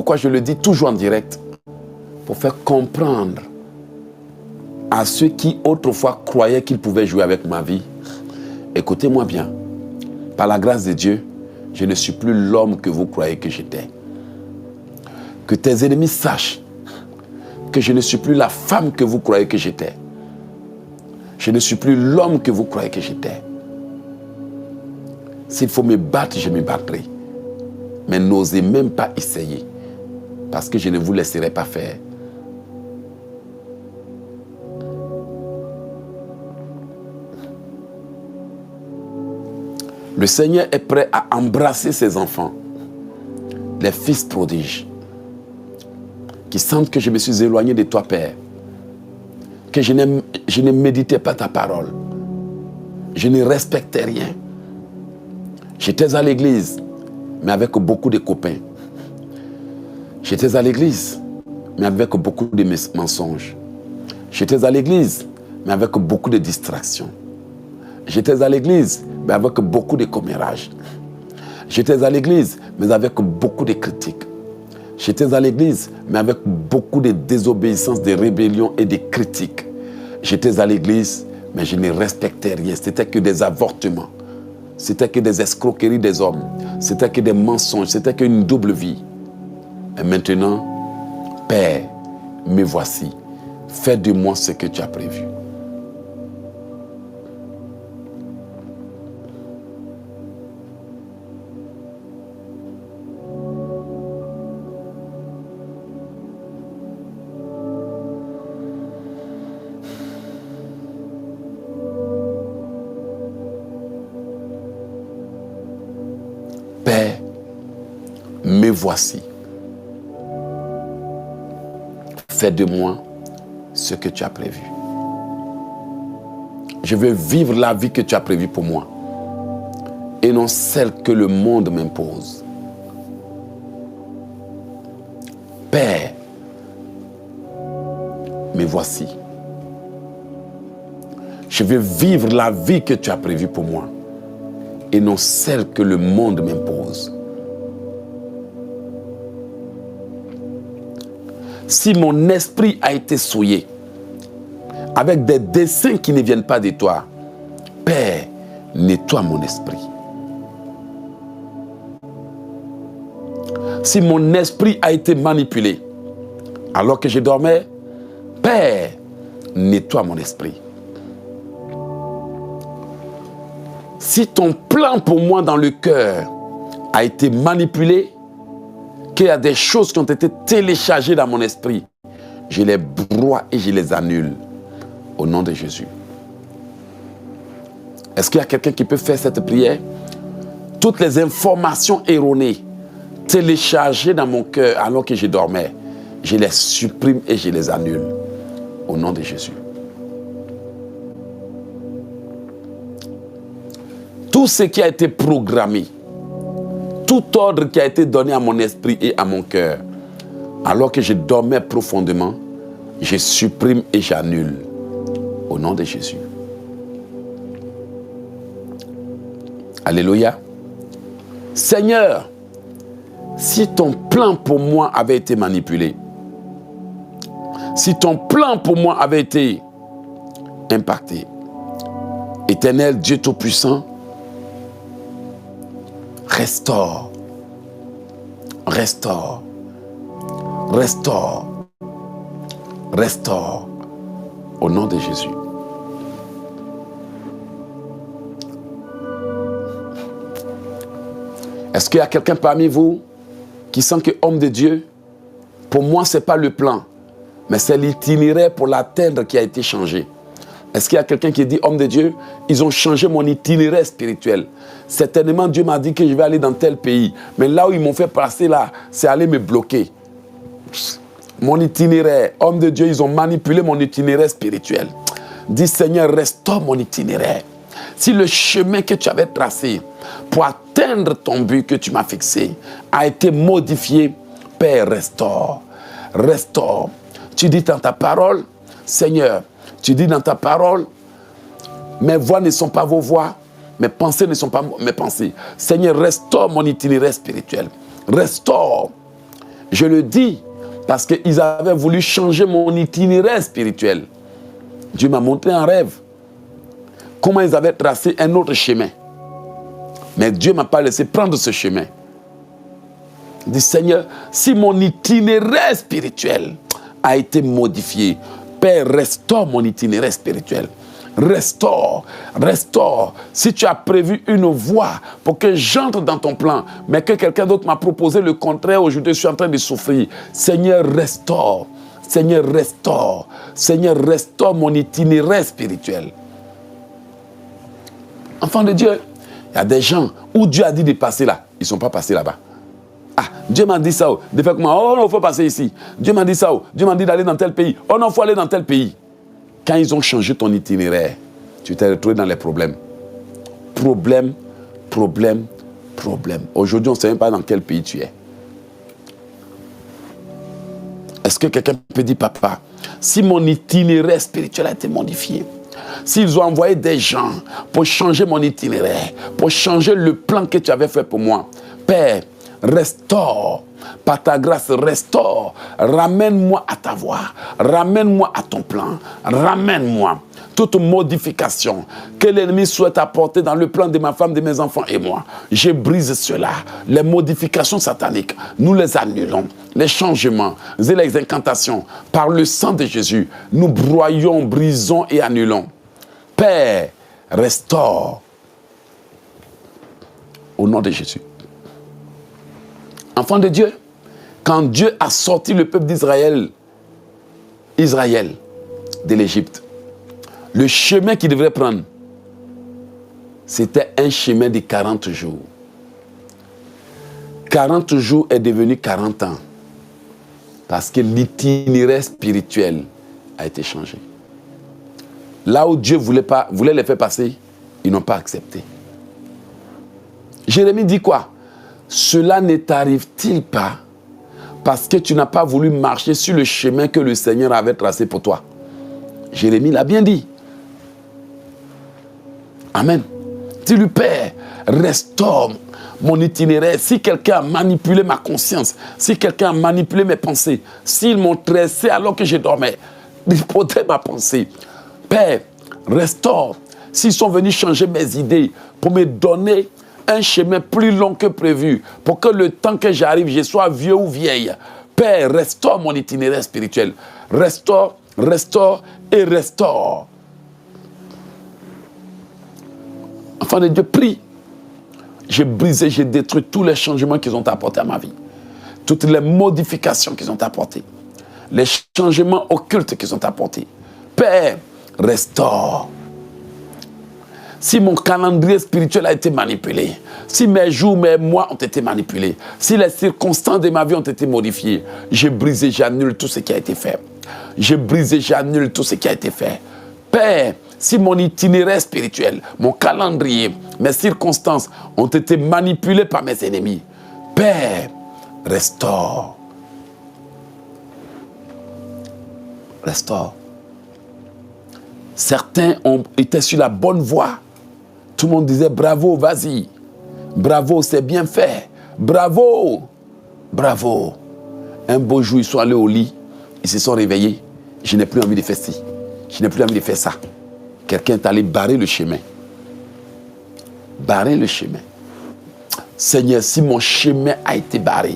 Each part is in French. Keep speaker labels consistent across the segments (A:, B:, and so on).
A: pourquoi je le dis toujours en direct, pour faire comprendre à ceux qui autrefois croyaient qu'ils pouvaient jouer avec ma vie. Écoutez-moi bien, par la grâce de Dieu, je ne suis plus l'homme que vous croyez que j'étais. Que tes ennemis sachent que je ne suis plus la femme que vous croyez que j'étais. Je ne suis plus l'homme que vous croyez que j'étais. S'il faut me battre, je me battrai. Mais n'osez même pas essayer, parce que je ne vous laisserai pas faire. Le Seigneur est prêt à embrasser ses enfants, les fils prodiges, qui sentent que je me suis éloigné de toi, Père, que je ne méditais pas ta parole, je ne respectais rien. J'étais à l'église, mais avec beaucoup de copains. J'étais à l'église, mais avec beaucoup de mensonges. J'étais à l'église, mais avec beaucoup de distractions. J'étais à l'église, mais avec beaucoup de commérages. J'étais à l'église, mais avec beaucoup de critiques. J'étais à l'église, mais avec beaucoup de désobéissance, de rébellion et de critiques. J'étais à l'église, mais je ne respectais rien. C'était que des avortements. C'était que des escroqueries des hommes. C'était que des mensonges. C'était qu'une double vie. Et maintenant, Père, me voici. Fais de moi ce que tu as prévu. Père, me voici. Fais de moi ce que tu as prévu. Je veux vivre la vie que tu as prévue pour moi et non celle que le monde m'impose. Père, me voici. Je veux vivre la vie que tu as prévue pour moi et non celle que le monde m'impose. Si mon esprit a été souillé avec des desseins qui ne viennent pas de toi, Père, nettoie mon esprit. Si mon esprit a été manipulé alors que je dormais, Père, nettoie mon esprit. Si ton plan pour moi dans le cœur a été manipulé, qu'il y a des choses qui ont été téléchargées dans mon esprit, je les broie et je les annule au nom de Jésus. Est-ce qu'il y a quelqu'un qui peut faire cette prière? Toutes les informations erronées téléchargées dans mon cœur alors que je dormais, je les supprime et je les annule au nom de Jésus. Tout ce qui a été programmé, tout ordre qui a été donné à mon esprit et à mon cœur, alors que je dormais profondément, je supprime et j'annule au nom de Jésus. Alléluia. Seigneur, si ton plan pour moi avait été manipulé, si ton plan pour moi avait été impacté, Éternel Dieu Tout-Puissant, restaure, restaure, restaure, restaure, au nom de Jésus. Est-ce qu'il y a quelqu'un parmi vous qui sent que homme de Dieu, pour moi, ce n'est pas le plan, mais c'est l'itinéraire pour l'atteindre qui a été changé? Est-ce qu'il y a quelqu'un qui dit, homme de Dieu, ils ont changé mon itinéraire spirituel. Certainement, Dieu m'a dit que je vais aller dans tel pays. Mais là où ils m'ont fait passer là, c'est aller me bloquer. Mon itinéraire, homme de Dieu, ils ont manipulé mon itinéraire spirituel. Dis, Seigneur, restaure mon itinéraire. Si le chemin que tu avais tracé pour atteindre ton but que tu m'as fixé a été modifié, Père, restaure. Restaure. Tu dis dans ta parole, Seigneur, tu dis dans ta parole, mes voix ne sont pas vos voix, mes pensées ne sont pas mes pensées. Seigneur, restaure mon itinéraire spirituel. Restaure. Je le dis parce qu'ils avaient voulu changer mon itinéraire spirituel. Dieu m'a montré un rêve. Comment ils avaient tracé un autre chemin. Mais Dieu ne m'a pas laissé prendre ce chemin. Il dit, Seigneur, si mon itinéraire spirituel a été modifié, Père, restaure mon itinéraire spirituel. Restaure, restaure. Si tu as prévu une voie pour que j'entre dans ton plan, mais que quelqu'un d'autre m'a proposé le contraire, aujourd'hui je suis en train de souffrir. Seigneur, restaure. Seigneur, restaure. Seigneur, restaure mon itinéraire spirituel. Enfants de Dieu, il y a des gens où Dieu a dit de passer là, ils ne sont pas passés là-bas. Ah, Dieu m'a dit ça, de faire comment? Oh non, il faut passer ici. Dieu m'a dit ça, Dieu m'a dit d'aller dans tel pays. Oh non, il faut aller dans tel pays. Quand ils ont changé ton itinéraire, tu t'es retrouvé dans les problèmes. Problème, problème, problème. Aujourd'hui, on ne sait même pas dans quel pays tu es. Est-ce que quelqu'un peut dire, papa, si mon itinéraire spirituel a été modifié, s'ils ont envoyé des gens pour changer mon itinéraire, pour changer le plan que tu avais fait pour moi, Père, restaure, par ta grâce, restaure, ramène-moi à ta voie, ramène-moi à ton plan, ramène-moi toute modification que l'ennemi souhaite apporter dans le plan de ma femme, de mes enfants et moi. Je brise cela. Les modifications sataniques, nous les annulons. Les changements et les incantations, par le sang de Jésus, nous broyons, brisons et annulons. Père, restaure. Au nom de Jésus. Enfants de Dieu, quand Dieu a sorti le peuple d'Israël, de l'Égypte, le chemin qu'il devrait prendre, c'était un chemin de 40 jours. 40 jours est devenu 40 ans. Parce que l'itinéraire spirituel a été changé. Là où Dieu voulait les faire passer, ils n'ont pas accepté. Jérémie dit quoi? Cela ne t'arrive-t-il pas parce que tu n'as pas voulu marcher sur le chemin que le Seigneur avait tracé pour toi? Jérémie l'a bien dit. Amen. Dis-lui, Père, restaure mon itinéraire. Si quelqu'un a manipulé ma conscience, si quelqu'un a manipulé mes pensées, s'ils m'ont tressé alors que je dormais, dépoter ma pensée. Père, restaure. S'ils sont venus changer mes idées pour me donner un chemin plus long que prévu, pour que le temps que j'arrive, je sois vieux ou vieille. Père, restaure mon itinéraire spirituel. Restaure, restaure et restaure. Enfant de Dieu, prie. J'ai brisé, j'ai détruit tous les changements qu'ils ont apportés à ma vie. Toutes les modifications qu'ils ont apportées. Les changements occultes qu'ils ont apportés. Père, restaure. Si mon calendrier spirituel a été manipulé, si mes jours, mes mois ont été manipulés, si les circonstances de ma vie ont été modifiées, j'ai brisé, j'annule tout ce qui a été fait. J'ai brisé, j'annule tout ce qui a été fait. Père, si mon itinéraire spirituel, mon calendrier, mes circonstances ont été manipulées par mes ennemis, Père, restaure. Restaure. Certains ont été sur la bonne voie. Tout le monde disait bravo, vas-y. Bravo, c'est bien fait. Bravo. Bravo. Un beau jour, ils sont allés au lit. Ils se sont réveillés. Je n'ai plus envie de faire ci. Je n'ai plus envie de faire ça. Quelqu'un est allé barrer le chemin. Barrer le chemin. Seigneur, si mon chemin a été barré,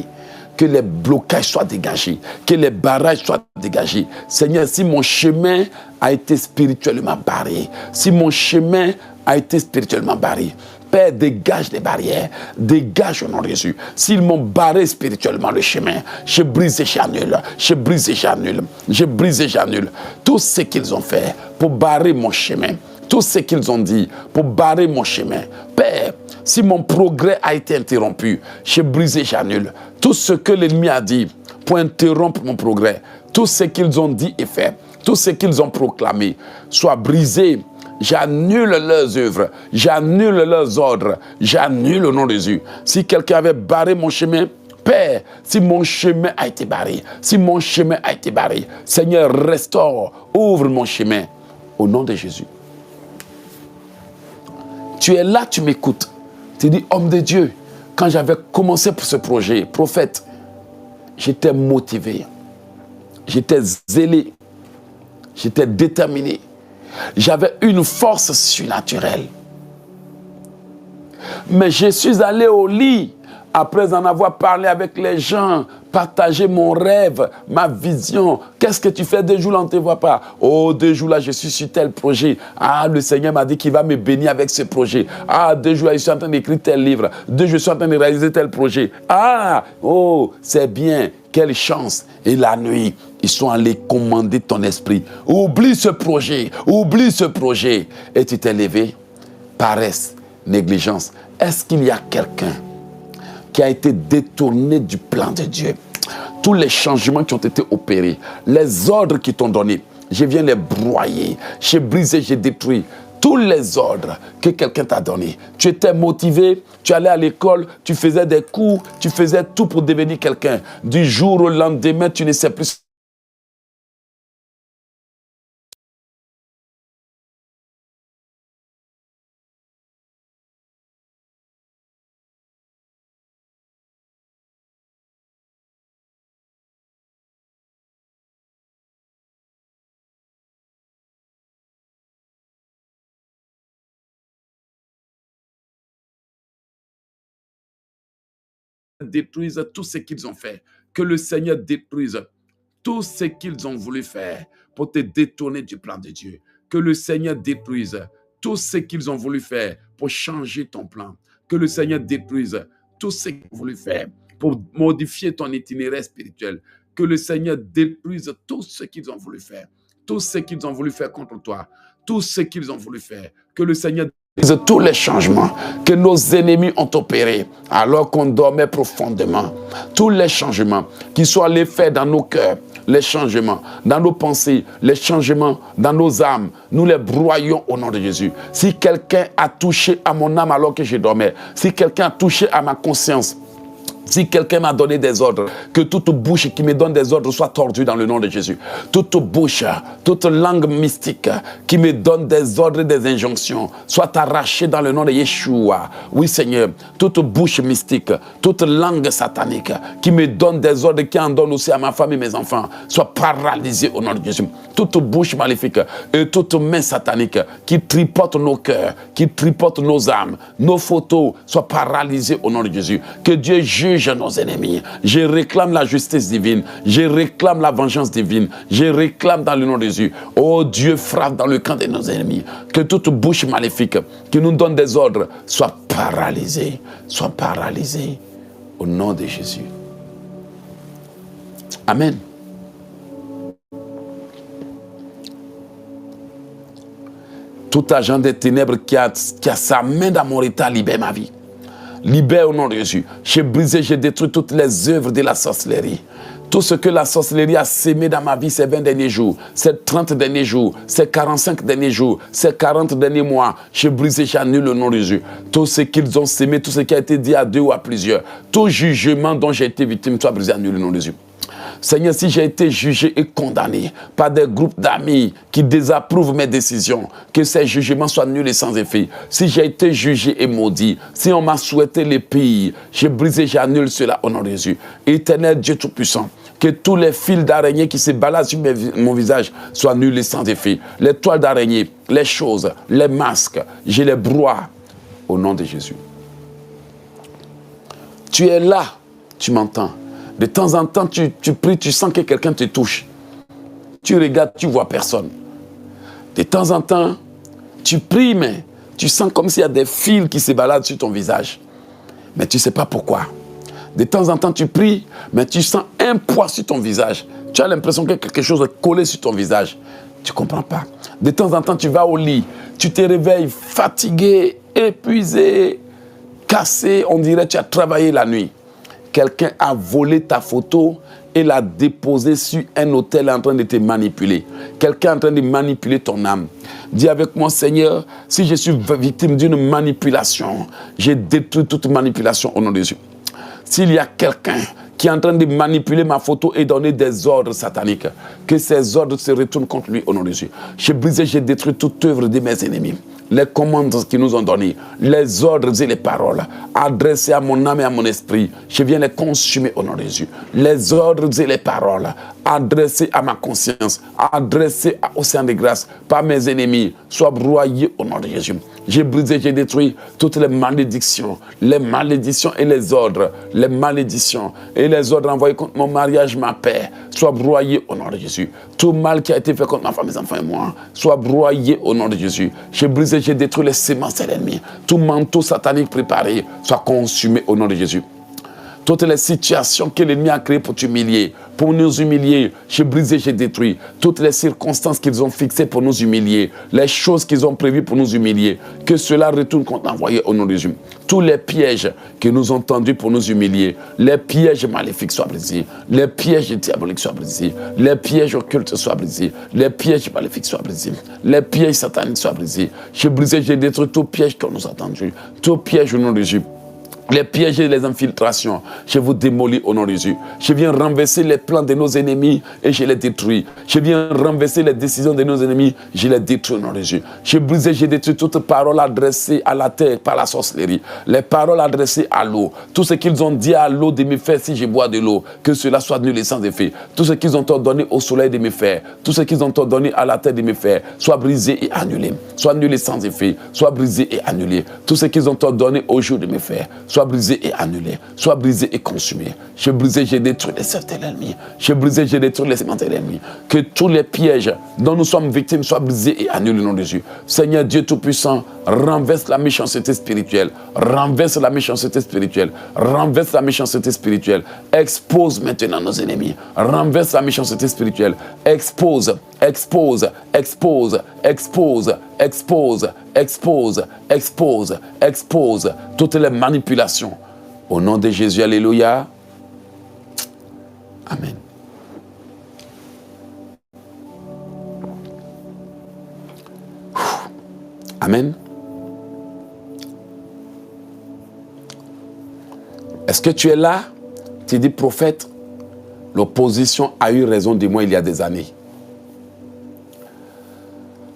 A: que les blocages soient dégagés, que les barrages soient dégagés. Seigneur, si mon chemin a été spirituellement barré, si mon chemin a été spirituellement barré, Père, dégage les barrières, dégage au nom de Jésus. S'ils m'ont barré spirituellement le chemin, je brise et j'annule, je brise et j'annule, je brise et j'annule. Tout ce qu'ils ont fait pour barrer mon chemin, tout ce qu'ils ont dit pour barrer mon chemin, Père, si mon progrès a été interrompu, je brise et j'annule. Tout ce que l'ennemi a dit pour interrompre mon progrès, tout ce qu'ils ont dit et fait, tout ce qu'ils ont proclamé, soit brisé. J'annule leurs œuvres, j'annule leurs ordres, j'annule au nom de Jésus. Si quelqu'un avait barré mon chemin, Père, si mon chemin a été barré, si mon chemin a été barré, Seigneur, restaure, ouvre mon chemin au nom de Jésus. Tu es là, tu m'écoutes. Tu dis, homme de Dieu, quand j'avais commencé pour ce projet, prophète, j'étais motivé, j'étais zélé, j'étais déterminé. J'avais une force surnaturelle. Mais je suis allé au lit après en avoir parlé avec les gens, partager mon rêve, ma vision. Qu'est-ce que tu fais 2 jours là, on ne te voit pas? Oh, 2 jours là, je suis sur tel projet. Ah, le Seigneur m'a dit qu'il va me bénir avec ce projet. Ah, 2 jours là, je suis en train d'écrire tel livre. 2 jours, je suis en train de réaliser tel projet. Ah, oh, c'est bien. Quelle chance. Et la nuit, ils sont allés commander ton esprit. Oublie ce projet, oublie ce projet. Et tu t'es levé. Paresse, négligence. Est-ce qu'il y a quelqu'un qui a été détourné du plan de Dieu? Tous les changements qui ont été opérés, les ordres qui t'ont donnés, je viens les broyer, j'ai brisé, j'ai détruit. Tous les ordres que quelqu'un t'a donnés. Tu étais motivé, tu allais à l'école, tu faisais des cours, tu faisais tout pour devenir quelqu'un. Du jour au lendemain, tu ne sais plus. Détruisent tout ce qu'ils ont fait. Que le Seigneur détruise tout ce qu'ils ont voulu faire pour te détourner du plan de Dieu. Que le Seigneur détruise tout ce qu'ils ont voulu faire pour changer ton plan. Que le Seigneur détruise tout ce qu'ils ont voulu faire pour modifier ton itinéraire spirituel. Que le Seigneur détruise tout ce qu'ils ont voulu faire. Tout ce qu'ils ont voulu faire contre toi. Tout ce qu'ils ont voulu faire. Que le Seigneur détruise tous les changements que nos ennemis ont opérés alors qu'on dormait profondément. Tous les changements qui sont allés faire dans nos cœurs, les changements dans nos pensées, les changements dans nos âmes, nous les broyons au nom de Jésus. Si quelqu'un a touché à mon âme alors que je dormais, si quelqu'un a touché à ma conscience, si quelqu'un m'a donné des ordres, que toute bouche qui me donne des ordres soit tordue dans le nom de Jésus. Toute bouche, toute langue mystique qui me donne des ordres et des injonctions soit arrachée dans le nom de Yeshua. Oui Seigneur, toute bouche mystique, toute langue satanique qui me donne des ordres, qui en donne aussi à ma femme et mes enfants, soit paralysée au nom de Jésus. Toute bouche maléfique et toute main satanique qui tripote nos cœurs, qui tripote nos âmes, nos photos, soit paralysée au nom de Jésus. Que Dieu juge nos ennemis. Je réclame la justice divine. Je réclame la vengeance divine. Je réclame dans le nom de Jésus. Oh Dieu, frappe dans le camp de nos ennemis. Que toute bouche maléfique qui nous donne des ordres soit paralysée. Soit paralysée au nom de Jésus. Amen. Tout agent des ténèbres qui a sa main dans mon état, libère ma vie. Libère au nom de Jésus. J'ai brisé, j'ai détruit toutes les œuvres de la sorcellerie. Tout ce que la sorcellerie a sémé dans ma vie ces 20 derniers jours, ces 30 derniers jours, ces 45 derniers jours, ces 40 derniers mois, j'ai brisé, j'annule au nom de Jésus. Tout ce qu'ils ont sémé, tout ce qui a été dit à 2 ou à plusieurs, tout jugement dont j'ai été victime, soit brisé, annulé au nom de Jésus. Seigneur, si j'ai été jugé et condamné par des groupes d'amis qui désapprouvent mes décisions, que ces jugements soient nuls et sans effet. Si j'ai été jugé et maudit, si on m'a souhaité le pire, j'ai brisé, j'annule cela au nom de Jésus. Éternel Dieu Tout-Puissant, que tous les fils d'araignée qui se baladent sur mon visage soient nuls et sans effet. Les toiles d'araignée, les choses, les masques, je les broie au nom de Jésus. Tu es là, tu m'entends. De temps en temps, tu pries, tu sens que quelqu'un te touche. Tu regardes, tu ne vois personne. De temps en temps, tu pries, mais tu sens comme s'il y a des fils qui se baladent sur ton visage. Mais tu ne sais pas pourquoi. De temps en temps, tu pries, mais tu sens un poids sur ton visage. Tu as l'impression que quelque chose est collé sur ton visage. Tu ne comprends pas. De temps en temps, tu vas au lit. Tu te réveilles fatigué, épuisé, cassé. On dirait que tu as travaillé la nuit. Quelqu'un a volé ta photo et l'a déposée sur un autel en train de te manipuler. Quelqu'un est en train de manipuler ton âme. Dis avec moi, Seigneur, si je suis victime d'une manipulation, j'ai détruit toute manipulation au nom de Jésus. S'il y a quelqu'un qui est en train de manipuler ma photo et donner des ordres sataniques, que ces ordres se retournent contre lui au nom de Jésus. J'ai brisé, j'ai détruit toute œuvre de mes ennemis. les commandes qu'ils nous ont données, les ordres et les paroles adressés à mon âme et à mon esprit, je viens les consumer au nom de Jésus. Les ordres et les paroles adressés à ma conscience, adressés à Océan de grâce par mes ennemis, soient broyés au nom de Jésus. J'ai brisé, j'ai détruit toutes les malédictions et les ordres, les malédictions et les ordres envoyés contre mon mariage, ma paix, soient broyés au nom de Jésus. Tout mal qui a été fait contre ma femme, mes enfants et moi, soit broyé au nom de Jésus. J'ai brisé, j'ai détruit les semences de l'ennemi. Tout manteau satanique préparé soit consumé au nom de Jésus. Toutes les situations que l'ennemi a créées pour t'humilier, pour nous humilier, j'ai brisé, j'ai détruit. Toutes les circonstances qu'ils ont fixées pour nous humilier, les choses qu'ils ont prévues pour nous humilier, que cela retourne contre l'envoyé au nom de Jésus. Tous les pièges que nous ont tendus pour nous humilier, les pièges maléfiques soient brisés, les pièges diaboliques soient brisés, les pièges occultes soient brisés, les pièges maléfiques soient brisés, les pièges sataniques soient brisés. J'ai brisé, j'ai détruit tout piège qu'on nous a tendu, tout piège au nom de Jésus. Les pièges et les infiltrations, je vous démolis au nom de Jésus. Je viens renverser les plans de nos ennemis et je les détruis. Je viens renverser les décisions de nos ennemis, je les détruis au nom de Jésus. J'ai brisé, j'ai détruit toute parole adressée à la terre par la sorcellerie. Les paroles adressées à l'eau. Tout ce qu'ils ont dit à l'eau de me faire si je bois de l'eau, que cela soit nul et sans effet. Tout ce qu'ils ont ordonné au soleil de me faire, tout ce qu'ils ont ordonné à la terre de me faire, soit brisé et annulé. Soit nul et sans effet, soit brisé et annulé. Tout ce qu'ils ont ordonné au jour de me faire, soit brisé et annulé, soit brisé et consumé. J'ai brisé, j'ai détruit les œuvres de l'ennemi. J'ai brisé, j'ai détruit les semences de l'ennemi. Que tous les pièges dont nous sommes victimes soient brisés et annulés au nom de Jésus. Seigneur Dieu Tout-Puissant, renverse la méchanceté spirituelle. Renverse la méchanceté spirituelle. Renverse la méchanceté spirituelle. Expose maintenant nos ennemis. Renverse la méchanceté spirituelle. Expose, expose, expose, expose, expose, expose, expose, expose toutes les manipulations. Au nom de Jésus, alléluia. Amen. Amen. Est-ce que tu es là? Tu dis, prophète, l'opposition a eu raison de moi il y a des années.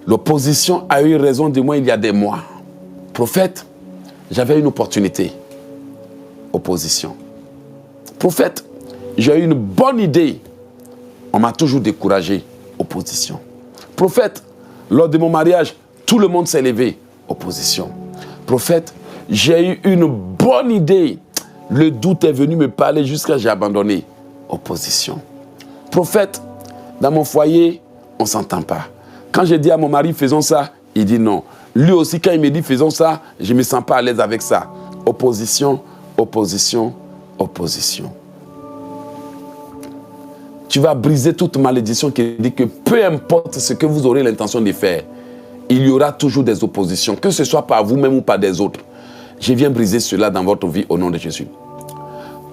A: L'opposition a eu raison de moi il y a des mois. Prophète, j'avais une opportunité. Opposition. Prophète, j'ai eu une bonne idée. On m'a toujours découragé. Opposition. Prophète, lors de mon mariage, tout le monde s'est levé. Opposition. Prophète, j'ai eu une bonne idée. Le doute est venu me parler jusqu'à j'ai abandonné. Opposition. Prophète, dans mon foyer, on ne s'entend pas. Quand je dis à mon mari, faisons ça, il dit non. Lui aussi, quand il me dit, faisons ça, je ne me sens pas à l'aise avec ça. Opposition, opposition, opposition. Tu vas briser toute malédiction qui dit que peu importe ce que vous aurez l'intention de faire, il y aura toujours des oppositions, que ce soit par vous-même ou par des autres. Je viens briser cela dans votre vie au nom de Jésus.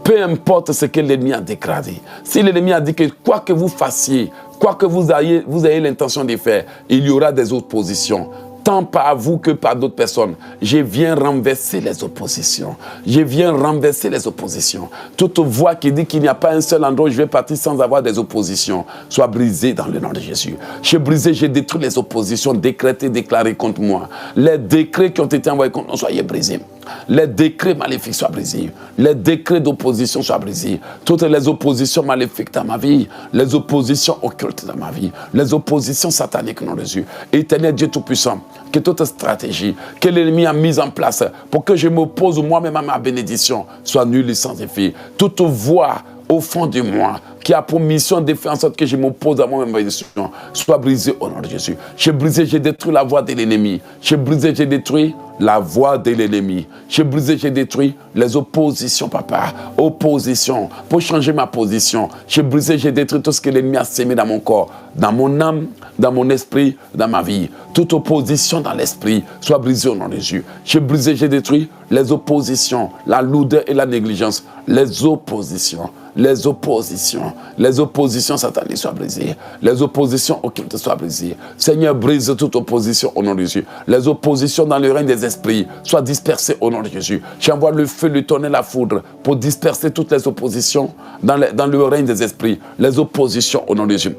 A: Peu importe ce que l'ennemi a dégradé. Si l'ennemi a dit que quoi que vous fassiez, quoi que vous ayez l'intention de faire, il y aura des oppositions. Tant par vous que par d'autres personnes. Je viens renverser les oppositions. Je viens renverser les oppositions. Toute voix qui dit qu'il n'y a pas un seul endroit où je vais partir sans avoir des oppositions, soit brisée dans le nom de Jésus. J'ai brisé, j'ai détruit les oppositions décrétées, déclarées contre moi. Les décrets qui ont été envoyés contre nous, soyez brisés. Les décrets maléfiques soient brisés. Les décrets d'opposition soient brisés. Toutes les oppositions maléfiques dans ma vie, les oppositions occultes dans ma vie, les oppositions sataniques dans les yeux. Éternel Dieu Tout-Puissant, que toute stratégie que l'ennemi a mise en place pour que je m'oppose moi-même à ma bénédiction soit nulle et sans effet. Toute voix au fond de moi qui a pour mission de faire en sorte que je m'oppose à moi-même bénédiction soit brisée au nom de Jésus. J'ai brisé, j'ai détruit la voix de l'ennemi. J'ai brisé, j'ai détruit la voix de l'ennemi. J'ai brisé, j'ai détruit les oppositions, papa. Opposition, pour changer ma position. J'ai brisé, j'ai détruit tout ce que l'ennemi a sémé dans mon corps, dans mon âme, dans mon esprit, dans ma vie. Toute opposition dans l'esprit soit brisée au nom de Jésus. J'ai brisé, j'ai détruit les oppositions, la lourdeur et la négligence. Les oppositions. Les oppositions sataniques soient brisées. Les oppositions occultes soient brisées. Seigneur, brise toute opposition au nom de Jésus. Les oppositions dans le règne des esprits soient dispersées au nom de Jésus. J'envoie le feu, le tonnerre, la foudre pour disperser toutes les oppositions dans le règne des esprits. Les oppositions au nom de Jésus.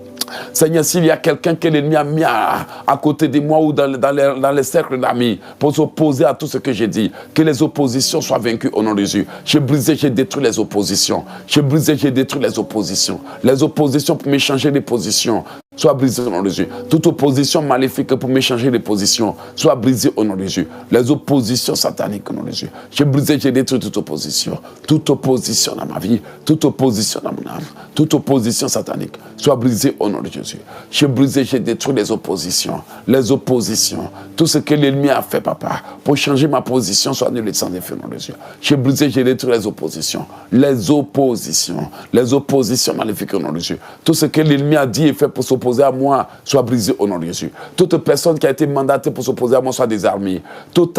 A: Seigneur, s'il y a quelqu'un que l'ennemi a mis à côté de moi ou dans les cercles d'amis pour s'opposer à tout ce que j'ai dit, que les oppositions soient vaincues au nom de Jésus. J'ai brisé, j'ai détruit les oppositions. J'ai brisé, j'ai détruit les oppositions. Les oppositions pour m'échanger les positions soient brisées au nom de Jésus. Toute opposition maléfique pour m'échanger les positions soit brisée au nom de Jésus. Les oppositions sataniques au nom de Jésus. J'ai brisé, j'ai détruit toute opposition. Toute opposition dans ma vie, toute opposition dans mon âme, toute opposition satanique soit brisée au nom de Jésus. J'ai brisé, j'ai détruit les oppositions. Les oppositions. Tout ce que l'ennemi a fait, papa, pour changer ma position soit annulé sans effet au nom de Jésus. J'ai brisé, j'ai détruit les oppositions. Les oppositions. Les oppositions maléfiques au nom de Jésus. Tout ce que l'ennemi a dit et fait pour s'opposer à moi soit brisé au nom de Jésus. Toute personne qui a été mandatée pour s'opposer à moi soit désarmée. Tout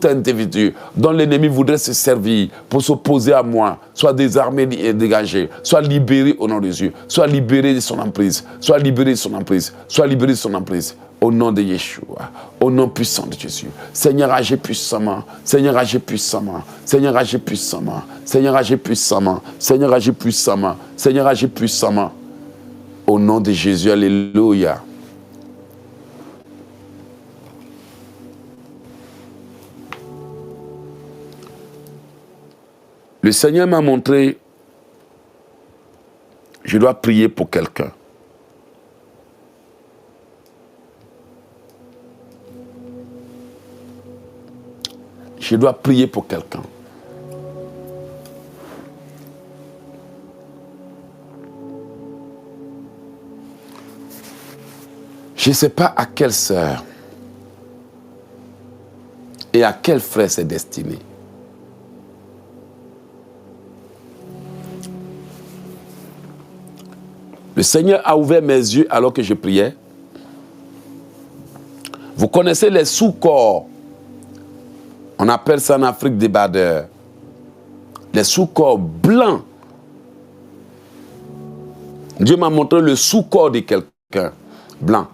A: individu dont l'ennemi voudrait se servir pour s'opposer à moi soit désarmé et dégagé. Soit libéré au nom de Jésus. Soit libéré de son emprise. Soit libéré de son emprise. Soit libéré de son emprise. Au nom de Yeshua, au nom puissant de Jésus. Seigneur, agis puissamment. Seigneur, agis puissamment. Seigneur, agis puissamment. Seigneur, agis puissamment. Seigneur, agis puissamment. Seigneur, agis puissamment. Au nom de Jésus, alléluia. Le Seigneur m'a montré, je dois prier pour quelqu'un. Je dois prier pour quelqu'un. Je ne sais pas à quelle sœur et à quel frère c'est destiné. Le Seigneur a ouvert mes yeux alors que je priais. Vous connaissez les sous-corps. On appelle ça en Afrique des badeurs. Les sous-corps blancs. Dieu m'a montré le sous-corps de quelqu'un blanc.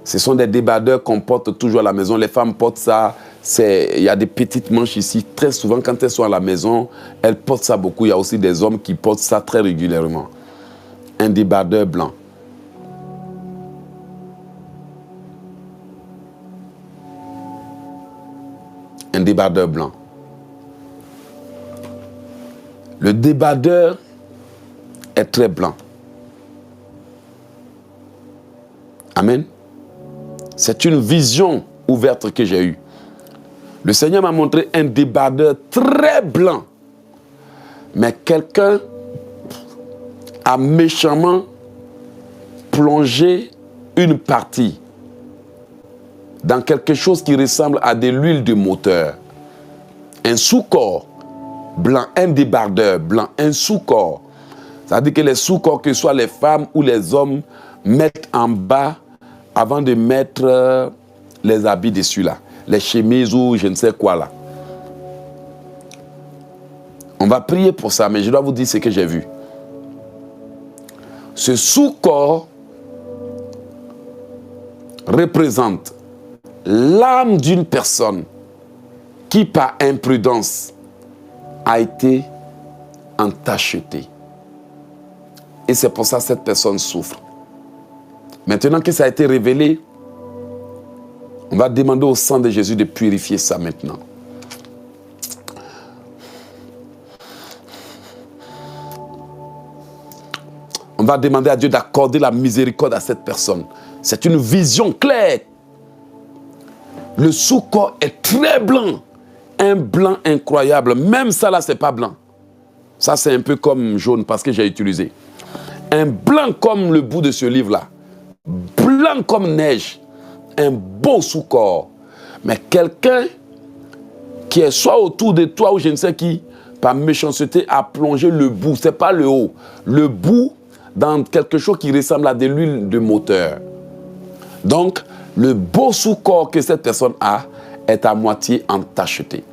A: Ce sont des débardeurs qu'on porte toujours à la maison. Les femmes portent ça. Il y a des petites manches ici. Très souvent, quand elles sont à la maison, elles portent ça beaucoup. Il y a aussi des hommes qui portent ça très régulièrement. Un débardeur blanc. Un débardeur blanc. Le débardeur est très blanc. Amen. C'est une vision ouverte que j'ai eue. Le Seigneur m'a montré un débardeur très blanc. Mais quelqu'un a méchamment plongé une partie dans quelque chose qui ressemble à de l'huile de moteur. Un sous-corps blanc, un débardeur blanc, un sous-corps. Ça veut dire que les sous-corps, que ce soit les femmes ou les hommes, mettent en bas avant de mettre les habits dessus là. Les chemises ou je ne sais quoi là. On va prier pour ça, mais je dois vous dire ce que j'ai vu. Ce sous-corps représente l'âme d'une personne qui, par imprudence, a été entachetée. Et c'est pour ça que cette personne souffre. Maintenant que ça a été révélé, on va demander au sang de Jésus de purifier ça maintenant. On va demander à Dieu d'accorder la miséricorde à cette personne. C'est une vision claire. Le sous-corps est très blanc. Un blanc incroyable. Même ça là, c'est pas blanc. Ça, c'est un peu comme jaune parce que j'ai utilisé. Un blanc comme le bout de ce livre-là. Blanc comme neige. Un beau sous-corps. Mais quelqu'un qui est soit autour de toi ou je ne sais qui, par méchanceté, a plongé le bout. Ce n'est pas le haut. Le bout dans quelque chose qui ressemble à de l'huile de moteur. Donc, le beau sous-corps que cette personne a est à moitié entacheté.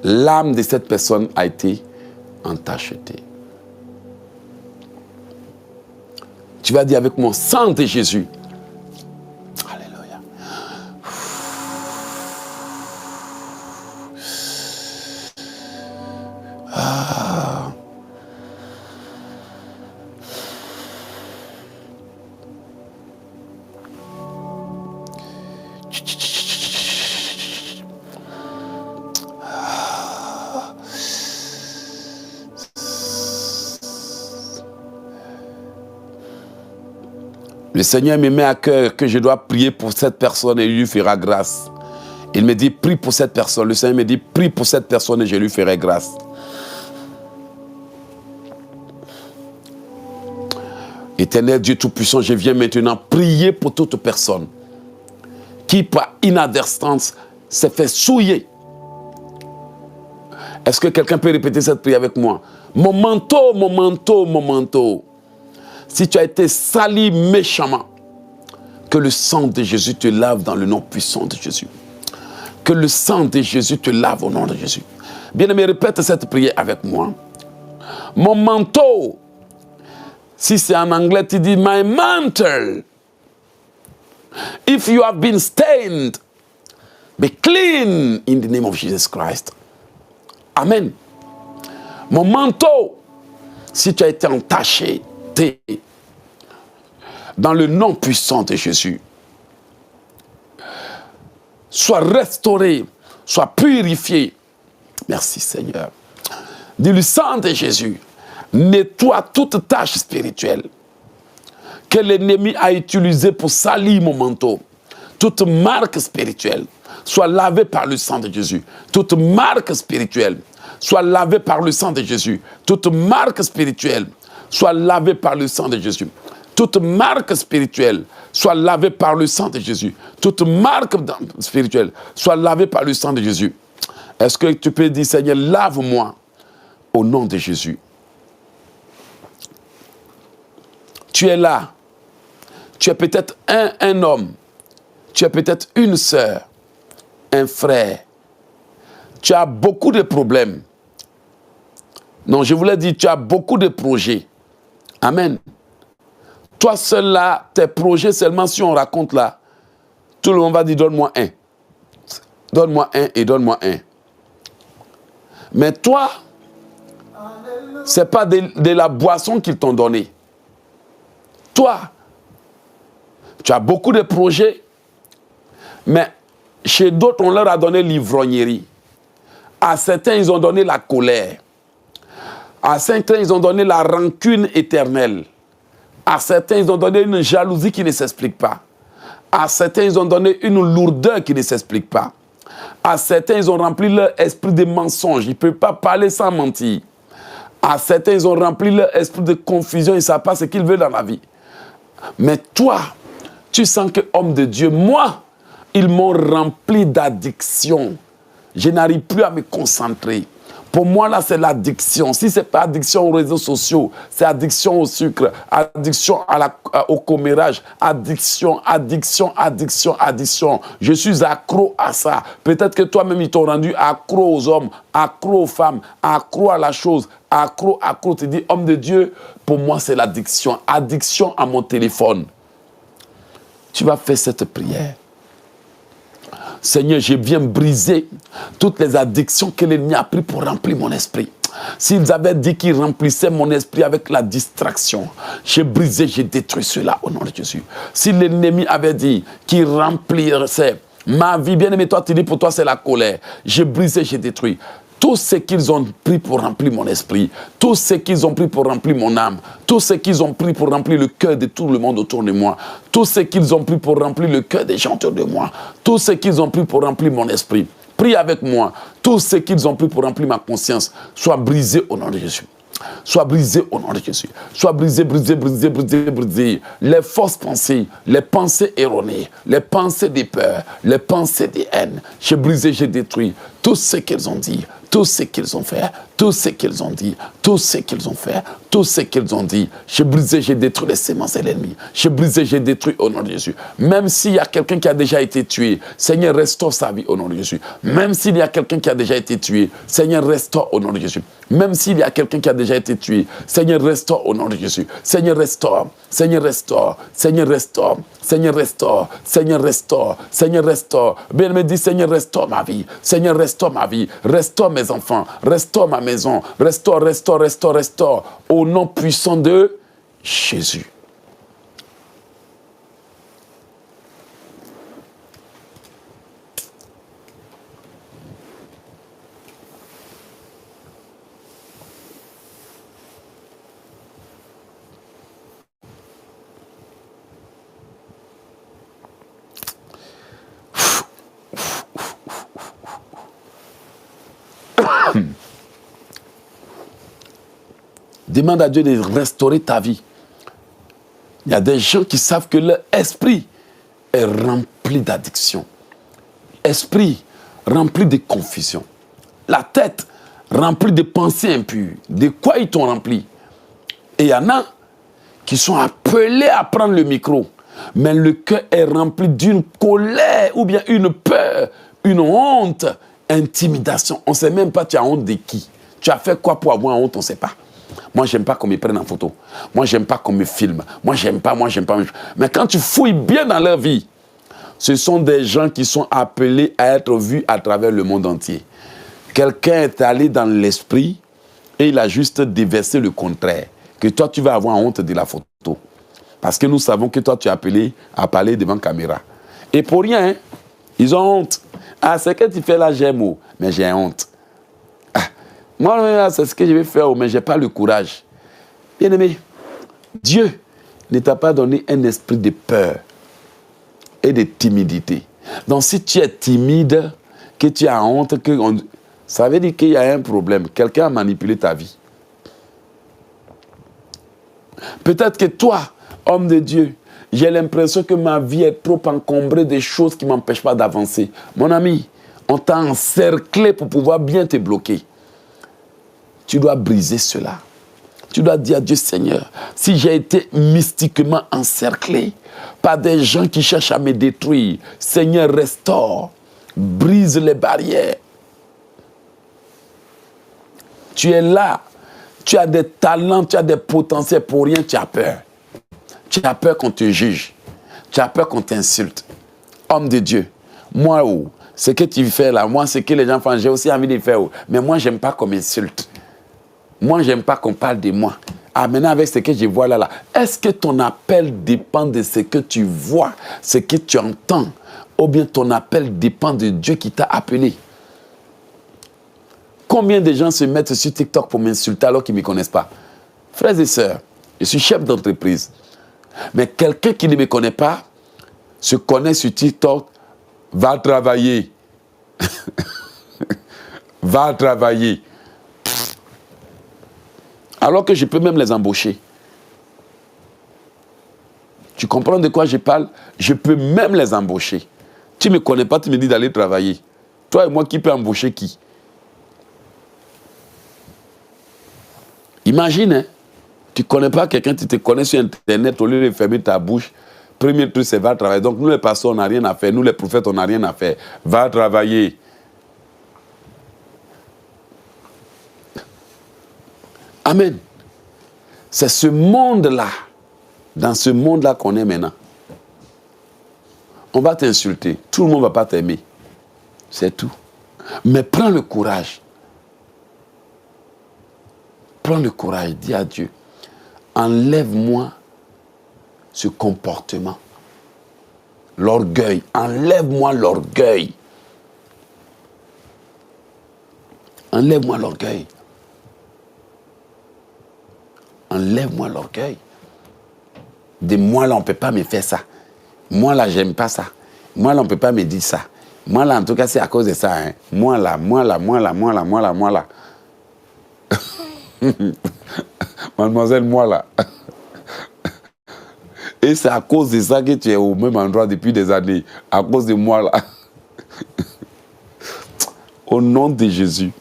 A: l'âme de cette personne a été entachetée. Tu vas dire avec moi, sang de Jésus. Alléluia. Ah. Le Seigneur me met à cœur que je dois prier pour cette personne et il lui fera grâce. Il me dit, prie pour cette personne. Le Seigneur me dit, prie pour cette personne et je lui ferai grâce. Éternel Dieu Tout-Puissant, je viens maintenant prier pour toute personne qui, par inadvertance, s'est fait souiller. Est-ce que quelqu'un peut répéter cette prière avec moi? Mon manteau, mon manteau, mon manteau. Si tu as été sali méchamment, que le sang de Jésus te lave dans le nom puissant de Jésus. Que le sang de Jésus te lave au nom de Jésus. Bien-aimé, répète cette prière avec moi. Mon manteau. Si c'est en anglais, tu dis my mantle. If you have been stained, be clean in the name of Jesus Christ. Amen. Mon manteau. Si tu as été entaché, dans le nom puissant de Jésus, sois restauré, sois purifié. Merci Seigneur. Dis le sang de Jésus, nettoie toute tâche spirituelle que l'ennemi a utilisée pour salir mon manteau. Toute marque spirituelle soit lavée par le sang de Jésus. Toute marque spirituelle soit lavée par le sang de Jésus. Toute marque spirituelle soit lavée par le sang de Jésus. Toute marque spirituelle soit lavée par le sang de Jésus. Toute marque spirituelle soit lavée par le sang de Jésus. Est-ce que tu peux dire, Seigneur, lave-moi au nom de Jésus. Tu es là. Tu es peut-être un homme. Tu es peut-être une sœur, un frère. Tu as beaucoup de problèmes. Non, je voulais dire, tu as beaucoup de projets. Amen. Toi seul là, tes projets seulement, si on raconte là, tout le monde va dire, donne-moi un. Donne-moi un et donne-moi un. Mais toi, ce n'est pas de la boisson qu'ils t'ont donné. Toi, tu as beaucoup de projets, mais chez d'autres, on leur a donné l'ivrognerie. À certains, ils ont donné la colère. À certains, ils ont donné la rancune éternelle. À certains, ils ont donné une jalousie qui ne s'explique pas. À certains, ils ont donné une lourdeur qui ne s'explique pas. À certains, ils ont rempli leur esprit de mensonge. Ils ne peuvent pas parler sans mentir. À certains, ils ont rempli leur esprit de confusion. Ils ne savent pas ce qu'ils veulent dans la vie. Mais toi, tu sens que, homme de Dieu, moi, ils m'ont rempli d'addiction. Je n'arrive plus à me concentrer. Pour moi, là, c'est l'addiction. Si ce n'est pas addiction aux réseaux sociaux, c'est addiction au sucre, addiction au commérage, addiction. Je suis accro à ça. Peut-être que toi-même, ils t'ont rendu accro aux hommes, accro aux femmes, accro à la chose, accro. Tu dis, homme de Dieu, pour moi, c'est l'addiction. Addiction à mon téléphone. Tu vas faire cette prière. Seigneur, je viens briser toutes les addictions que l'ennemi a prises pour remplir mon esprit. S'ils avaient dit qu'ils remplissaient mon esprit avec la distraction, j'ai brisé, j'ai détruit cela au nom de Jésus. Si l'ennemi avait dit qu'il remplissait ma vie, bien aimé, toi tu dis pour toi c'est la colère. J'ai brisé, j'ai détruit. Tout ce qu'ils ont pris pour remplir mon esprit, tout ce qu'ils ont pris pour remplir mon âme, tout ce qu'ils ont pris pour remplir le cœur de tout le monde autour de moi, tout ce qu'ils ont pris pour remplir le cœur des gens autour de moi, tout ce qu'ils ont pris pour remplir mon esprit. Prie avec moi. Tout ce qu'ils ont pris pour remplir ma conscience soit brisé au nom de Jésus. Soit brisé au nom de Jésus. Soit brisé. Les fausses pensées, les pensées erronées, les pensées de peur, les pensées de haine. J'ai brisé, j'ai détruit tout ce qu'ils ont dit, tout ce qu'ils ont fait, tout ce qu'ils ont dit, tout ce qu'ils ont fait, tout ce qu'ils ont dit. J'ai brisé, j'ai détruit les semences de l'ennemi. J'ai brisé, j'ai détruit au nom de Jésus. Même s'il y a quelqu'un qui a déjà été tué, Seigneur, restaure sa vie au nom de Jésus. Même s'il y a quelqu'un qui a déjà été tué, Seigneur, restaure au nom de Jésus. Même s'il y a quelqu'un qui a déjà été tué, Seigneur, restaure au nom de Jésus. Seigneur, restaure. Seigneur, restaure. Seigneur, restaure. Seigneur, restaure. Seigneur, restaure. Seigneur, restaure. Bien-aimé, dit, Seigneur, restaure ma vie. Seigneur, restaure ma vie. Restaure mes enfants. Restaure ma maison. Restaure, restaure, restaure, restaure. Au nom puissant de Jésus. Demande à Dieu de restaurer ta vie. Il y a des gens qui savent que leur esprit est rempli d'addiction. Esprit rempli de confusion. La tête remplie de pensées impures. De quoi ils t'ont rempli? Et il y en a qui sont appelés à prendre le micro. Mais le cœur est rempli d'une colère ou bien une peur, une honte, intimidation. On ne sait même pas tu as honte de qui. Tu as fait quoi pour avoir honte, on ne sait pas. Moi, j'aime pas qu'on me prenne en photo. Moi, j'aime pas qu'on me filme. Moi, j'aime pas. Mais quand tu fouilles bien dans leur vie, ce sont des gens qui sont appelés à être vus à travers le monde entier. Quelqu'un est allé dans l'esprit et il a juste déversé le contraire. Que toi, tu vas avoir honte de la photo. Parce que nous savons que toi, tu es appelé à parler devant la caméra. Et pour rien, hein, ils ont honte. Ah, c'est que tu fais là, j'aime, mais j'ai honte. Moi, c'est ce que je vais faire, mais je n'ai pas le courage. Bien-aimé, Dieu ne t'a pas donné un esprit de peur et de timidité. Donc, si tu es timide, que tu as honte, ça veut dire qu'il y a un problème. Quelqu'un a manipulé ta vie. Peut-être que toi, homme de Dieu, j'ai l'impression que ma vie est trop encombrée de choses qui ne m'empêchent pas d'avancer. Mon ami, on t'a encerclé pour pouvoir bien te bloquer. Tu dois briser cela. Tu dois dire à Dieu, Seigneur, si j'ai été mystiquement encerclé par des gens qui cherchent à me détruire, Seigneur, restaure, brise les barrières. Tu es là, tu as des talents, tu as des potentiels, pour rien tu as peur. Tu as peur qu'on te juge, tu as peur qu'on t'insulte. Homme de Dieu, moi, ce que tu fais là, moi, ce que les gens font, j'ai aussi envie de faire, mais moi, je n'aime pas qu'on m'insulte. Moi, je n'aime pas qu'on parle de moi. Ah, maintenant, avec ce que je vois là, est-ce que ton appel dépend de ce que tu vois, ce que tu entends, ou bien ton appel dépend de Dieu qui t'a appelé? Combien de gens se mettent sur TikTok pour m'insulter alors qu'ils ne me connaissent pas? Frères et sœurs, je suis chef d'entreprise. Mais quelqu'un qui ne me connaît pas, se connaît sur TikTok, va travailler. Va travailler. Alors que je peux même les embaucher. Tu comprends de quoi je parle? Je peux même les embaucher. Tu ne me connais pas, tu me dis d'aller travailler. Toi et moi, qui peut embaucher qui? Imagine, hein, tu ne connais pas quelqu'un, tu te connais sur Internet, au lieu de fermer ta bouche, premier truc, c'est va travailler. Donc nous les pasteurs, on n'a rien à faire. Nous les prophètes, on n'a rien à faire. Va travailler. Amen. C'est ce monde-là, dans ce monde-là qu'on est maintenant. On va t'insulter. Tout le monde ne va pas t'aimer. C'est tout. Mais prends le courage. Prends le courage. Dis à Dieu, enlève-moi ce comportement. L'orgueil. Enlève-moi l'orgueil. Enlève-moi l'orgueil. Enlève-moi l'orgueil. De moi là, on ne peut pas me faire ça. Moi là, j'aime pas ça. Moi là, on ne peut pas me dire ça. Moi là, en tout cas, c'est à cause de ça. Hein. Moi là. Mademoiselle, moi là. Et c'est à cause de ça que tu es au même endroit depuis des années. À cause de moi là. Au nom de Jésus.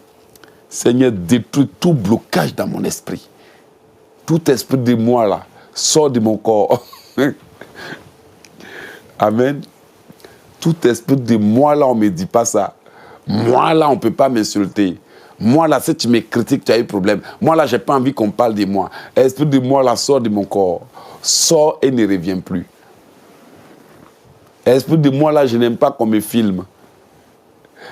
A: Seigneur, détruis tout blocage dans mon esprit. Tout esprit de moi là, sort de mon corps. Amen. Tout esprit de moi là, on ne me dit pas ça. Moi là, on ne peut pas m'insulter. Moi là, si tu me critiques, tu as eu problème. Moi là, je n'ai pas envie qu'on parle de moi. Esprit de moi là, sort de mon corps. Sort et ne revient plus. Esprit de moi là, je n'aime pas qu'on me filme.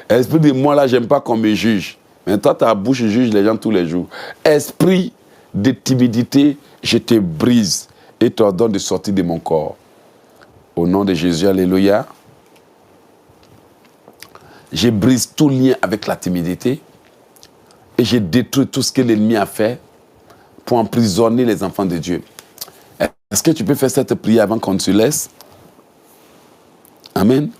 A: Esprit de moi là, je n'aime pas qu'on me juge. Mais toi, ta bouche juge les gens tous les jours. Esprit de timidité, je te brise et t'ordonne de sortir de mon corps. Au nom de Jésus, alléluia. Je brise tout lien avec la timidité et je détruis tout ce que l'ennemi a fait pour emprisonner les enfants de Dieu. Est-ce que tu peux faire cette prière avant qu'on te laisse? Amen.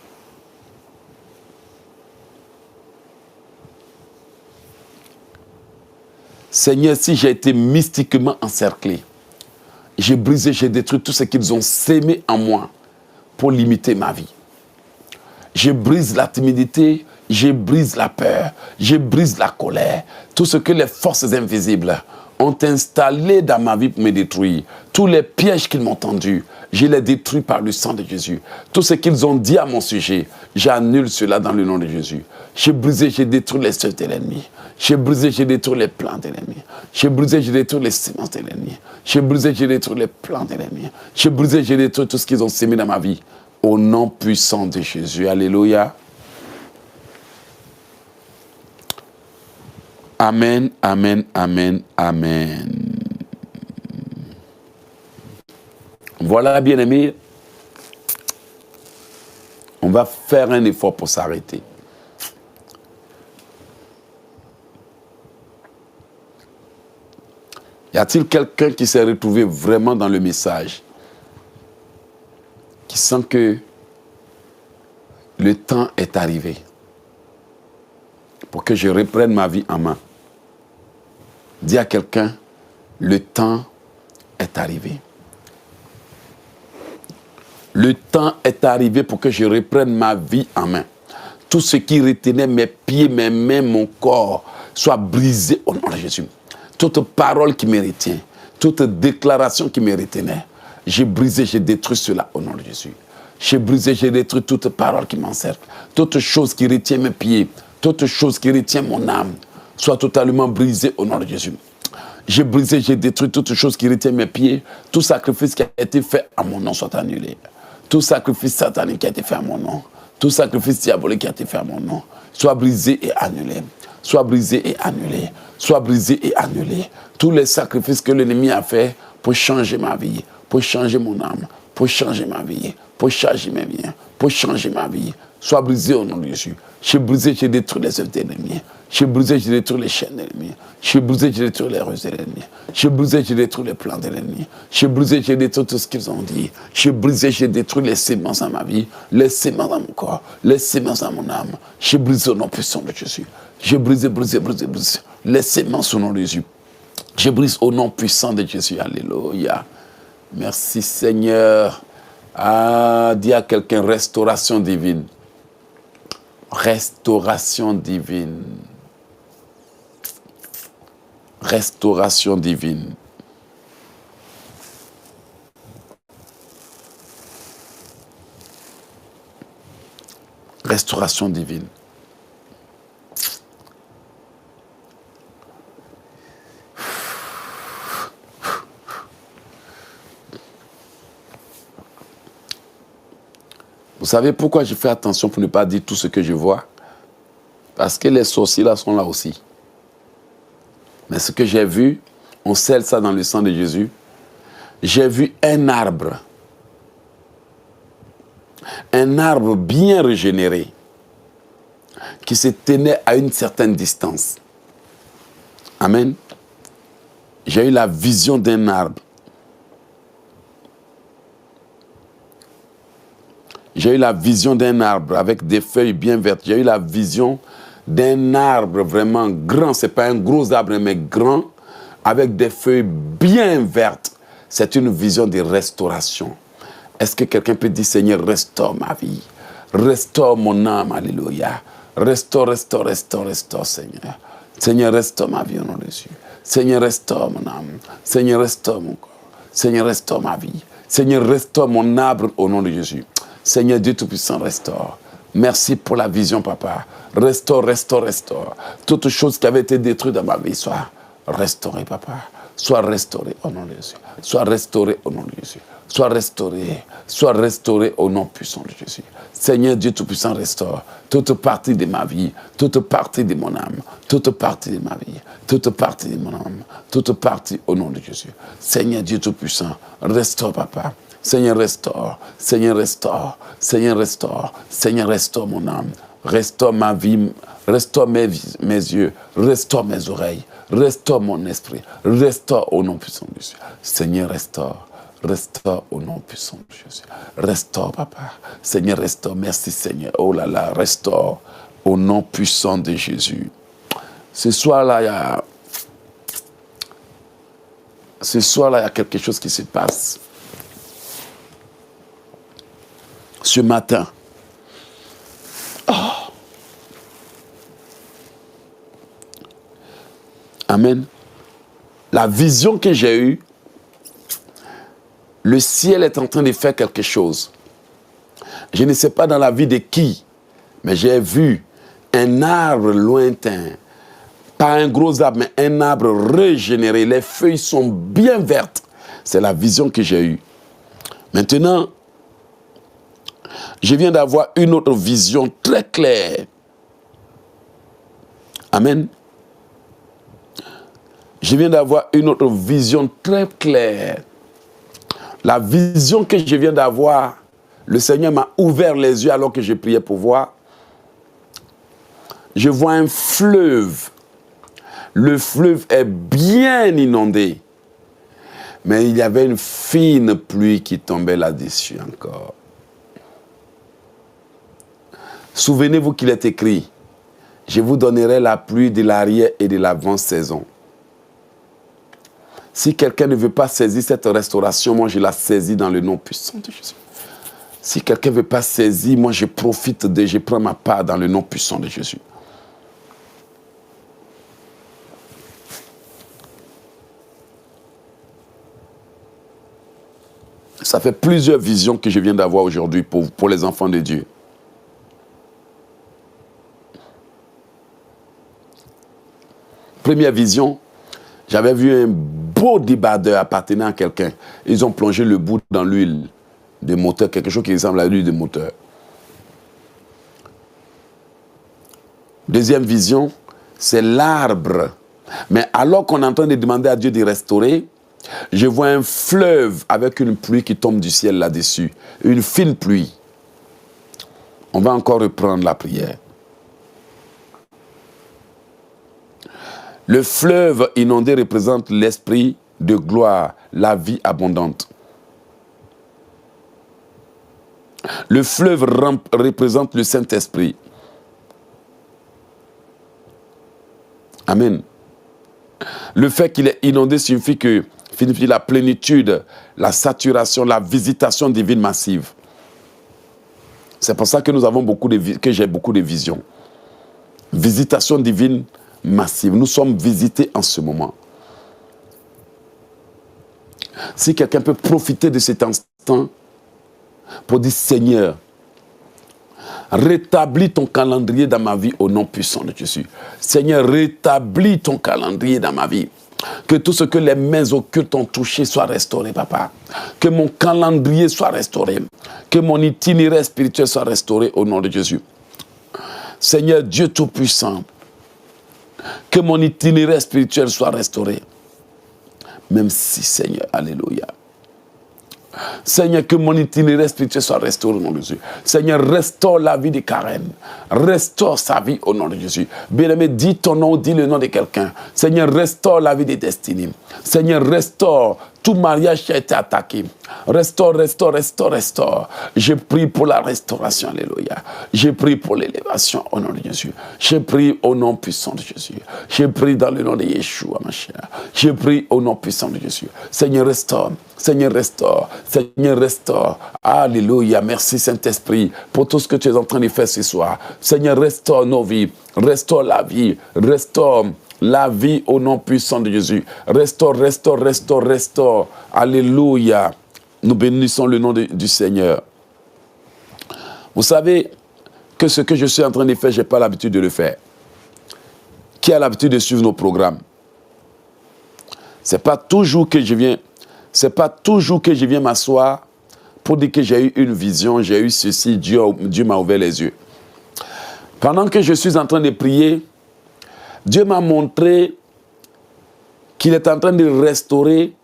A: Seigneur, si j'ai été mystiquement encerclé, j'ai brisé, j'ai détruit tout ce qu'ils ont sémé en moi pour limiter ma vie. Je brise la timidité, je brise la peur, je brise la colère, tout ce que les forces invisibles ont installé dans ma vie pour me détruire. Tous les pièges qu'ils m'ont tendus, je les détruis par le sang de Jésus. Tout ce qu'ils ont dit à mon sujet, j'annule cela dans le nom de Jésus. J'ai brisé, j'ai détruit les œuvres de l'ennemi. J'ai brisé, j'ai détruit les plans de l'ennemi. J'ai brisé, j'ai détruit les semences de l'ennemi. J'ai brisé, j'ai détruit les plans de l'ennemi. J'ai brisé, j'ai détruit tout ce qu'ils ont sémé dans ma vie. Au nom puissant de Jésus. Alléluia. Amen, amen, amen, amen. Voilà, bien-aimés. On va faire un effort pour s'arrêter. Y a-t-il quelqu'un qui s'est retrouvé vraiment dans le message? Qui sent que le temps est arrivé pour que je reprenne ma vie en main? Dis à quelqu'un, le temps est arrivé. Le temps est arrivé pour que je reprenne ma vie en main. Tout ce qui retenait mes pieds, mes mains, mon corps, soit brisé au nom de Jésus. Toute parole qui me retient, toute déclaration qui me retenait, j'ai brisé, j'ai détruit cela au nom de Jésus. J'ai brisé, j'ai détruit toute parole qui m'encercle. Toute chose qui retient mes pieds, toute chose qui retient mon âme, soit totalement brisée au nom de Jésus. J'ai brisé, j'ai détruit toute chose qui retient mes pieds. Tout sacrifice qui a été fait à mon nom soit annulé. Tout sacrifice satanique qui a été fait à mon nom, tout sacrifice diabolique qui a été fait à mon nom, soit brisé et annulé. Soit brisé et annulé. Soit brisé et annulé. Tous les sacrifices que l'ennemi a fait pour changer ma vie, pour changer mon âme, pour changer ma vie, pour changer mes biens, pour changer ma vie, soit brisé au nom de Jésus. J'ai brisé, j'ai détruit les œuvres de l'ennemi. J'ai brisé, j'ai détruit les chaînes de l'ennemi. J'ai brisé, j'ai détruit les ruses de l'ennemi. J'ai brisé, j'ai détruit les plans de l'ennemi. J'ai brisé, j'ai détruit tout ce qu'ils ont dit. J'ai brisé, j'ai détruit les sémences dans ma vie, les sémences dans mon corps, les sémences dans mon âme. J'ai brisé au nom puissant de Jésus. J'ai brisé, brisé, brisé, brisé les sémences au nom de Jésus. Je brise au nom puissant de Jésus. Alléluia. Merci Seigneur. Ah, dis à quelqu'un, restauration divine. Restauration divine. Restauration divine. Restauration divine. Vous savez pourquoi je fais attention pour ne pas dire tout ce que je vois? Parce que les sorciers là sont là aussi. Mais ce que j'ai vu, on scelle ça dans le sang de Jésus. J'ai vu un arbre bien régénéré, qui se tenait à une certaine distance. Amen. J'ai eu la vision d'un arbre. J'ai eu la vision d'un arbre avec des feuilles bien vertes. J'ai eu la vision d'un arbre vraiment grand. Ce n'est pas un gros arbre, mais grand, avec des feuilles bien vertes. C'est une vision de restauration. Est-ce que quelqu'un peut dire, Seigneur, restaure ma vie, restaure mon âme, alléluia. Restaure, restaure, restaure, restaure, Seigneur. Seigneur, restaure ma vie au nom de Jésus. Seigneur, restaure mon âme. Seigneur, restaure mon corps. Seigneur, restaure ma vie. Seigneur, restaure mon arbre au nom de Jésus. Seigneur Dieu Tout-Puissant, restaure. Merci pour la vision, papa. Restaure, restaure, restaure. Toute chose qui avait été détruite dans ma vie soit restaurée, papa. Soit restaurée au nom de Jésus. Soit restaurée au nom de Jésus. Soit restaurée au nom puissant de Jésus. Seigneur Dieu Tout-Puissant, restaure toute partie de ma vie, toute partie de mon âme, toute partie de ma vie, toute partie de mon âme, toute partie au nom de Jésus. Seigneur Dieu Tout-Puissant, restaure, papa. Seigneur, restaure. Seigneur, restaure. Seigneur, restaure. Seigneur, restaure mon âme. Restaure ma vie. Restaure mes yeux. Restaure mes oreilles. Restaure mon esprit. Restaure au nom puissant de Jésus. Seigneur, restaure. Restaure au nom puissant de Jésus. Restaure, papa. Seigneur, restaure. Merci, Seigneur. Oh là là, restaure au nom puissant de Jésus. Ce soir-là, il y a quelque chose qui se passe. Ce matin. Oh. Amen. La vision que j'ai eue, le ciel est en train de faire quelque chose. Je ne sais pas dans la vie de qui, mais j'ai vu un arbre lointain, pas un gros arbre, mais un arbre régénéré. Les feuilles sont bien vertes. C'est la vision que j'ai eue. Maintenant, je viens d'avoir une autre vision très claire. Amen. Je viens d'avoir une autre vision très claire. La vision que je viens d'avoir, le Seigneur m'a ouvert les yeux alors que je priais pour voir. Je vois un fleuve. Le fleuve est bien inondé. Mais il y avait une fine pluie qui tombait là-dessus encore. Souvenez-vous qu'il est écrit, je vous donnerai la pluie de l'arrière et de l'avant-saison. Si quelqu'un ne veut pas saisir cette restauration, moi je la saisis dans le nom puissant de Jésus. Si quelqu'un ne veut pas saisir, moi je profite je prends ma part dans le nom puissant de Jésus. Ça fait plusieurs visions que je viens d'avoir aujourd'hui pour les enfants de Dieu. Première vision, j'avais vu un beau débardeur appartenant à quelqu'un. Ils ont plongé le bout dans l'huile de moteur, quelque chose qui ressemble à l'huile de moteur. Deuxième vision, c'est l'arbre. Mais alors qu'on est en train de demander à Dieu de restaurer, je vois un fleuve avec une pluie qui tombe du ciel là-dessus. Une fine pluie. On va encore reprendre la prière. Le fleuve inondé représente l'esprit de gloire, la vie abondante. Le fleuve représente le Saint-Esprit. Amen. Le fait qu'il est inondé signifie la plénitude, la saturation, la visitation divine massive. C'est pour ça que j'ai beaucoup de visions. Visitation divine massive. Nous sommes visités en ce moment. Si quelqu'un peut profiter de cet instant pour dire, Seigneur, rétablis ton calendrier dans ma vie au nom puissant de Jésus. Seigneur, rétablis ton calendrier dans ma vie. Que tout ce que les mains occultes ont touché soit restauré, papa. Que mon calendrier soit restauré. Que mon itinéraire spirituel soit restauré au nom de Jésus. Seigneur Dieu Tout-Puissant, que mon itinéraire spirituel soit restauré. Même si, Seigneur, alléluia. Seigneur, que mon itinéraire spirituel soit restauré au nom de Jésus. Seigneur, restaure la vie de Karen. Restaure sa vie au nom de Jésus. Bien-aimé, dis ton nom, dis le nom de quelqu'un. Seigneur, restaure la vie de Destinée. Seigneur, restaure tout mariage qui a été attaqué. Restaure, restaure, restaure, restaure. Je prie pour la restauration, alléluia. Je prie pour l'élévation au nom de Jésus. Je prie au nom puissant de Jésus. Je prie dans le nom de Yeshua, ma chère. Je prie au nom puissant de Jésus. Seigneur, restaure. Seigneur, restaure. Seigneur, restaure. Alléluia. Merci, Saint-Esprit, pour tout ce que tu es en train de faire ce soir. Seigneur, restaure nos vies. Restaure la vie. Restaure La vie au nom puissant de Jésus. Restaure, restaure, restaure, restaure. Alléluia. Nous bénissons le nom du Seigneur. Vous savez que ce que je suis en train de faire, je n'ai pas l'habitude de le faire. Qui a l'habitude de suivre nos programmes? C'est pas toujours que je viens m'asseoir pour dire que j'ai eu une vision, j'ai eu ceci, Dieu m'a ouvert les yeux. Pendant que je suis en train de prier, Dieu m'a montré qu'il est en train de restaurer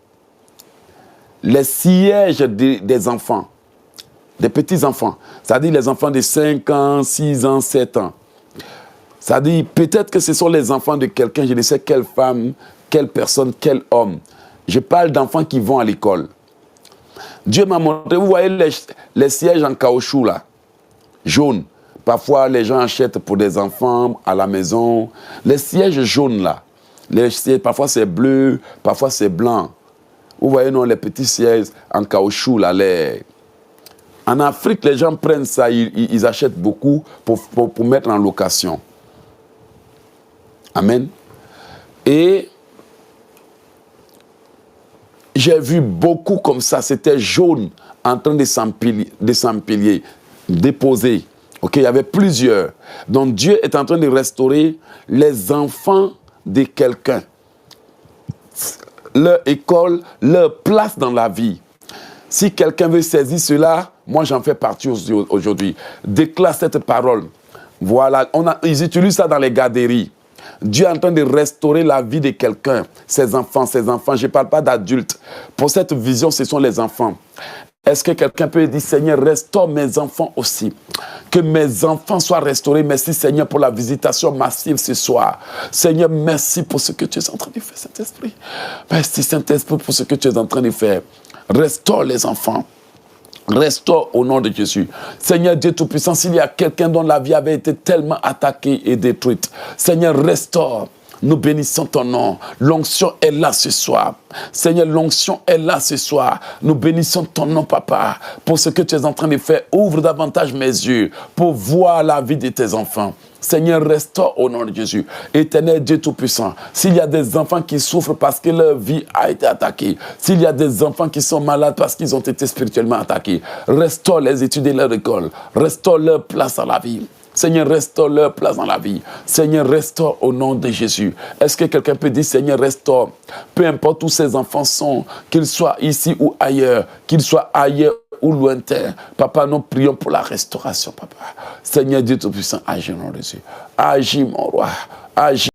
A: les sièges des enfants, des petits-enfants, c'est-à-dire les enfants de 5 ans, 6 ans, 7 ans. C'est-à-dire, peut-être que ce sont les enfants de quelqu'un, je ne sais quelle femme, quelle personne, quel homme. Je parle d'enfants qui vont à l'école. Dieu m'a montré, vous voyez les sièges en caoutchouc là, jaunes. Parfois, les gens achètent pour des enfants à la maison. Les sièges jaunes là, parfois c'est bleu, parfois c'est blanc. Vous voyez, non, les petits sièges en caoutchouc là, En Afrique, les gens prennent ça, ils achètent beaucoup pour mettre en location. Amen. Et j'ai vu beaucoup comme ça, c'était jaune, en train de s'empiler, déposer. Ok, il y avait plusieurs. Donc Dieu est en train de restaurer les enfants de quelqu'un. Leur école, leur place dans la vie. Si quelqu'un veut saisir cela, moi j'en fais partie aujourd'hui. Déclare cette parole. Voilà, ils utilisent ça dans les garderies. Dieu est en train de restaurer la vie de quelqu'un, ses enfants, je ne parle pas d'adultes. Pour cette vision, ce sont les enfants. Est-ce que quelqu'un peut dire, Seigneur, restaure mes enfants aussi? Que mes enfants soient restaurés. Merci Seigneur pour la visitation massive ce soir. Seigneur, merci pour ce que tu es en train de faire, Saint-Esprit. Merci Saint-Esprit pour ce que tu es en train de faire. Restaure les enfants. Restaure au nom de Jésus. Seigneur Dieu Tout-Puissant, s'il y a quelqu'un dont la vie avait été tellement attaquée et détruite, Seigneur, restaure. Nous bénissons ton nom. L'onction est là ce soir. Seigneur, l'onction est là ce soir. Nous bénissons ton nom, Papa, pour ce que tu es en train de faire. Ouvre davantage mes yeux pour voir la vie de tes enfants. Seigneur, restaure au nom de Jésus. Éternel Dieu Tout-Puissant, s'il y a des enfants qui souffrent parce que leur vie a été attaquée, s'il y a des enfants qui sont malades parce qu'ils ont été spirituellement attaqués, restaure les études de leur école, restaure leur place dans la vie. Seigneur, restaure leur place dans la vie. Seigneur, restaure au nom de Jésus. Est-ce que quelqu'un peut dire, Seigneur, restaure? Peu importe où ces enfants sont, qu'ils soient ici ou ailleurs, qu'ils soient ailleurs ou lointains. Papa, nous prions pour la restauration, Papa. Seigneur Dieu Tout-Puissant, agis au nom de Jésus. Agis, mon roi. Agis.